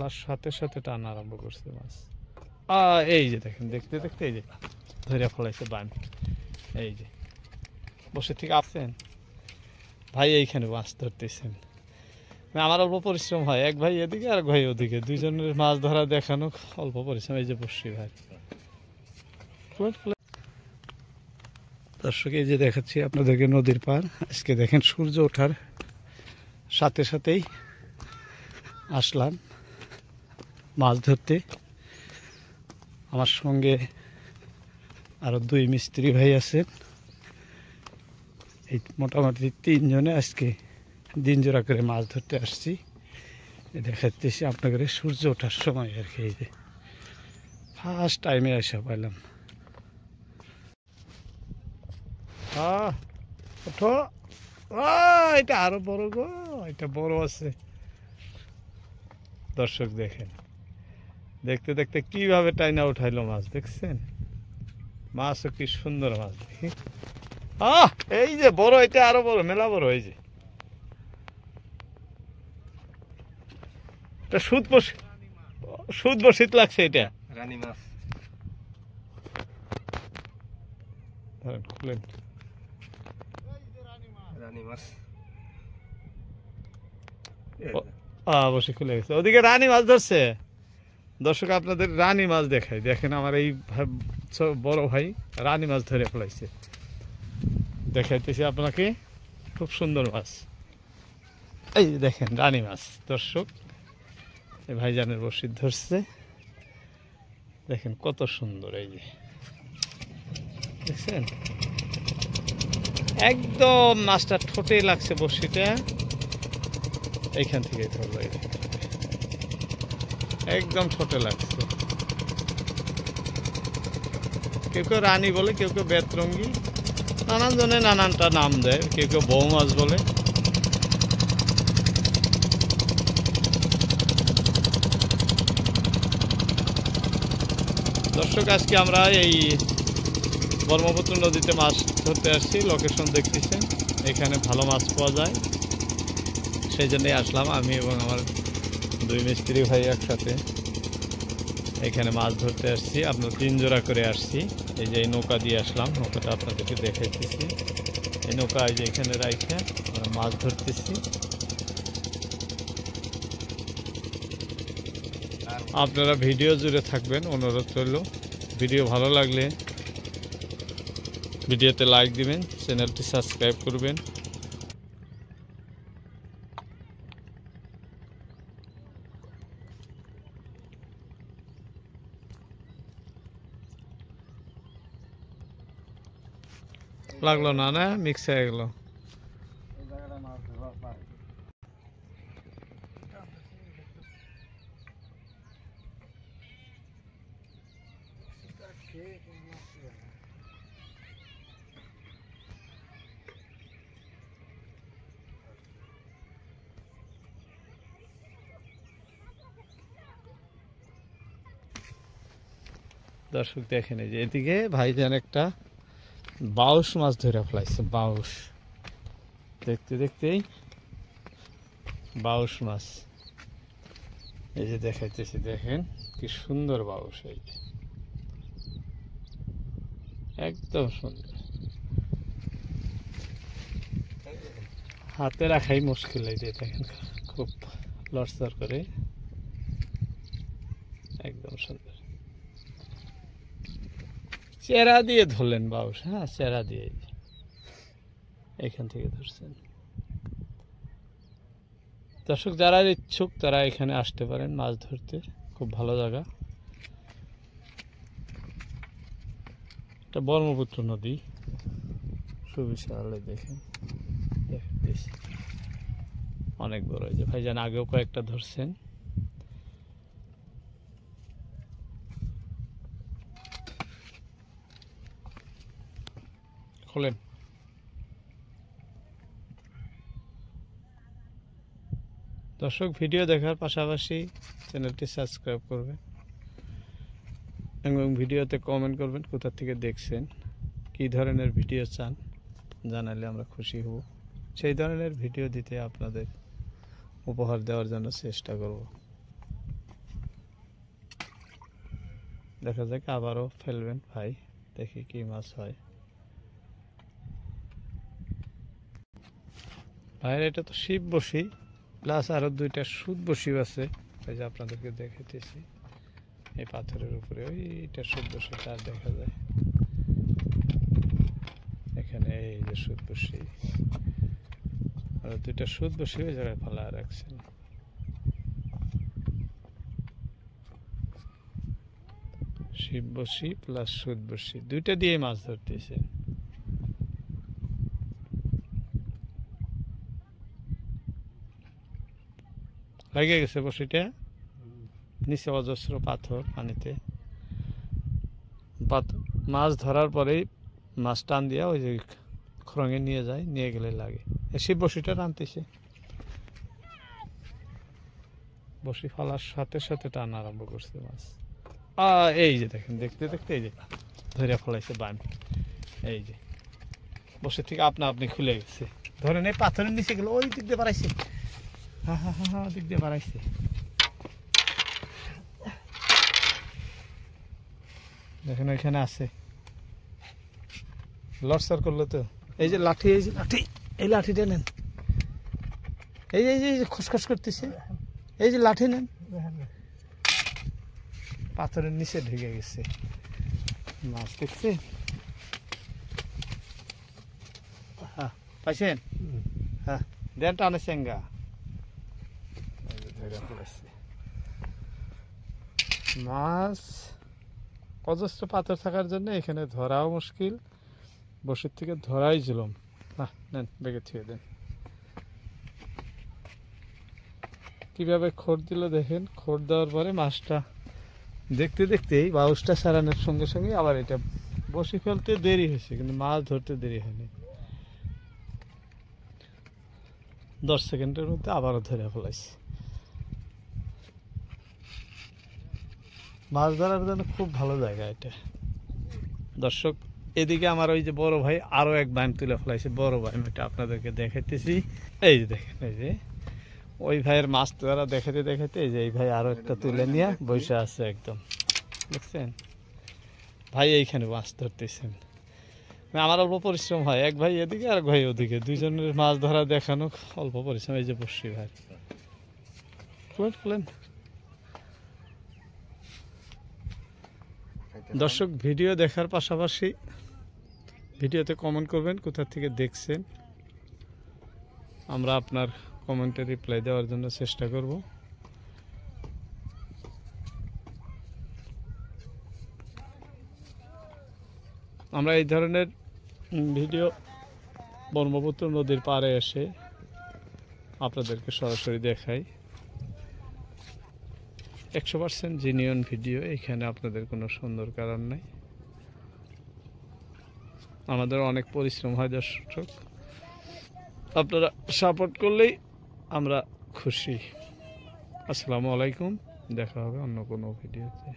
তার সাথে সাথে টানা আরম্ভ করছে মাছ। এই যে দেখেন, দেখতে দেখতে এই যে ধরে ফলাইছে বান। এই যে বসে থেকে আসছেন ভাই, এইখানে মাছ ধরতেছেন। আমার অল্প পরিশ্রম হয়, এক ভাই এদিকে আর এক ভাই ওদিকে, দুইজনের মাছ ধরা দেখানো অল্প পরিশ্রম। এই যে বসছি ভাই, দর্শক এই যে দেখাচ্ছি আপনাদেরকে নদীর পার। আজকে দেখেন সূর্য ওঠার সাথে সাথেই আসলাম মাছ ধরতে। আমার সঙ্গে আরো দুই মিস্ত্রি ভাই আছেন। এই মোটামুটি তিনজনে আজকে দিন জোড়া করে মাছ ধরতে আসছি। দেখাচ্ছি আপনাদের সূর্য ওঠার সময় আর কি। এই যে ফার্স্ট টাইমে আসা পাইলাম। ওঠো, এটা আরো বড় গো, এটা বড় আছে। দর্শক দেখেন, দেখতে দেখতে কিভাবে টাইনা উঠাইলো মাছ, দেখছেন? মাছও কি সুন্দর মাছ, দেখি। এই যে বড়, এটা আরো বড়, মেলা বড়। এই যে সুদ বসিত লাগছে, এটা রানী মাছ। ধরেন, খুলেন। রানী মাছ বসে খুলে গেছে, ওদিকে রানী মাছ ধরছে। দর্শক আপনাদের রানী মাছ দেখাই, দেখেন আমার এই বড় ভাই রানী মাছ ধরে ফেলাইছে। দেখাইতেছি আপনাকে, খুব সুন্দর মাছ। এই দেখেন রানী মাছ। দর্শক এই ভাইজানের বড়শি ধরছে, দেখেন কত সুন্দর। এই যে দেখছেন, একদম মাছটা ঠোঁটে লাগছে বড়শিটা, এইখান থেকে ধরলো। একদম ঠোঁটে লাগছে। কেউ কেউ রানী বলে, কেউ কেউ বেতরঙ্গি, নানান জনে নানানটা নাম দেয়। কেউ কেউ বউ মাছ বলে। দর্শক আজকে আমরা এই ব্রহ্মপুত্র নদীতে মাছ ধরতে আসছি। লোকেশন দেখতেছেন, এখানে ভালো মাছ পাওয়া যায়, সেই জন্যই আসলাম আমি এবং আমার দুই মিস্ত্রি ভাই একসাথে এখানে মাছ ধরতে আসছি। আপনার তিন জোড়া করে আসছি। এই যে এই নৌকা দিয়ে আসলাম, নৌকাটা আপনাদেরকে দেখাইতেছি। এই নৌকা এই যে এখানে রাইখে আমরা মাছ ধরতেছি। আপনারা ভিডিও জুড়ে থাকবেন, অনুরোধ রইল। ভিডিও ভালো লাগলে ভিডিওতে লাইক দিবেন, চ্যানেলটি সাবস্ক্রাইব করবেন। লাগলো না, না মিক্স হয়ে গেল। দর্শক দেখেন, এই যে এদিকে ভাইজান একটা বাউস মাছ ধরে ফেলাইছে। বাউস দেখতে দেখতেই বাউস মাছ এই যে দেখাইতেছি, দেখেন কি সুন্দর বাউস। এই যে একদম সুন্দর, হাতে রাখাই মুশকিল। এই যে দেখেন খুব লড়চড় করে, একদম সুন্দর। চেরা দিয়ে ধরলেন বাউস, হ্যাঁ চেরা দিয়ে এখান থেকে ধরছেন। দর্শক যারা ইচ্ছুক তারা এখানে আসতে পারেন মাছ ধরতে, খুব ভালো জায়গা। এটা ব্রহ্মপুত্র নদী, সুবিশাল। দেখেন অনেক বড়। এই যে ভাইজান আগেও কয়েকটা ধরছেন। খোলেন। দর্শক ভিডিও দেখার পাশাপাশি চ্যানেলটি সাবস্ক্রাইব করবেন এবং ভিডিওতে কমেন্ট করবেন কোথা থেকে দেখছেন, কী ধরনের ভিডিও চান, জানালে আমরা খুশি হব। সেই ধরনের ভিডিও দিতে আপনাদের উপহার দেওয়ার জন্য চেষ্টা করব। দেখা যাক আবারও ফেলবেন ভাই, দেখি কি মাছ হয়। ভাইয়ের এটা তো শিব বসি প্লাস আরো দুইটা সুদ বসিও আছে, ওই যে আপনাদেরকে দেখাইতেছি এই পাথরের উপরে ওইটা সুদ বসি তার দেখা যায় এখানে, এই যে সুদ বসি আর দুইটা সুদ বসি ওই জায়গায় ফেলা রাখছেন। শিব বসি প্লাস সুদ বসি দুইটা দিয়ে মাছ ধরতেছে। লেগে গেছে বসিটা, নিচে অজস্র পাথর পানিতে। মাছ ধরার পরেই মাছ টান দিয়া ওই যে খরঙে নিয়ে যায়, নিয়ে গেলে লাগে। শিব বসিটা টানতেছে, বসি ফেলার সাথে সাথে টান আরম্ভ করছে মাছ। এই যে দেখেন, দেখতে দেখতে এই যে ধরে ফেলাইছে বান, এই যে বসে থেকে আপনা আপনি খুলে গেছে। ধরেন এই পাথরের নিচে গেল, ওই দিক দিয়ে বাড়াইছে, হ্যাঁ হ্যাঁ হ্যাঁ হ্যাঁ দিক দিয়ে বাড়াইছে। দেখেন ওইখানে আছে, লড়সার করলো তো। এই যে লাঠি, এই যে লাঠি, এই লাঠিটা নেন, এই যে এই যে খসখস করতেছে, এই যে লাঠি নেন। পাথরের নিচে ঢুকে গেছে মাছ, দেখছে? হ্যাঁ পাইছেন? হ্যাঁ দেন টানে চেঙ্গা, মাছ অজস্র পাথর থাকার জন্য এখানে ধরাও মুশকিল, বসির থেকে ধরাই জুলুম। না নেন বেগে থুয়ে দেন। কিভাবে খোঁড় দিল দেখেন, খোঁড় দেওয়ার পরে মাছটা দেখতে দেখতেই বাউসটা সারানোর সঙ্গে সঙ্গে আবার এটা বসি ফেলতে দেরি হয়েছে, কিন্তু মাছ ধরতে দেরি হয়নি। 10 সেকেন্ডের মধ্যে আবারও ধরে ফেলাইছে। মাছ ধরার জন্য খুব ভালো জায়গা এটা। দর্শক এদিকে আমার ওই যে বড় ভাই আরো এক বাইম তুলে ফেলাইছে, বড় বাইম, এটা আপনাদেরকে দেখাইতেছি। এই যে দেখেন, এই যে ওই ভাইয়ের মাছ ধরা দেখাতে দেখাতে এই যে এই ভাই আরো একটা তুলে নিয়ে বসে আছে একদম, দেখছেন? ভাই এইখানে মাছ ধরতেছেন, আমার অল্প পরিশ্রম হয়, এক ভাই এদিকে আর এক ভাই ওদিকে, দুইজনের মাছ ধরা দেখানো অল্প পরিশ্রম। এই যে বসি ভাই, খুলেন খুলেন। দর্শক ভিডিও দেখার পাশাপাশি ভিডিওতে কমেন্ট করবেন কোথা থেকে দেখছেন, আমরা আপনার কমেন্টে রিপ্লাই দেওয়ার জন্য চেষ্টা করব। আমরা এই ধরনের ভিডিও ব্রহ্মপুত্র নদীর পাড়ে এসে আপনাদেরকে সরাসরি দেখাই। 100% জেনুইন ভিডিও, এখানে আপনাদের কোনো সুন্দর কারণ নাই। আমাদের অনেক পরিশ্রম হয় দর্শক, আপনারা সাপোর্ট করলেই আমরা খুশি। আসসালামু আলাইকুম, দেখা হবে অন্য কোনো ভিডিওতে।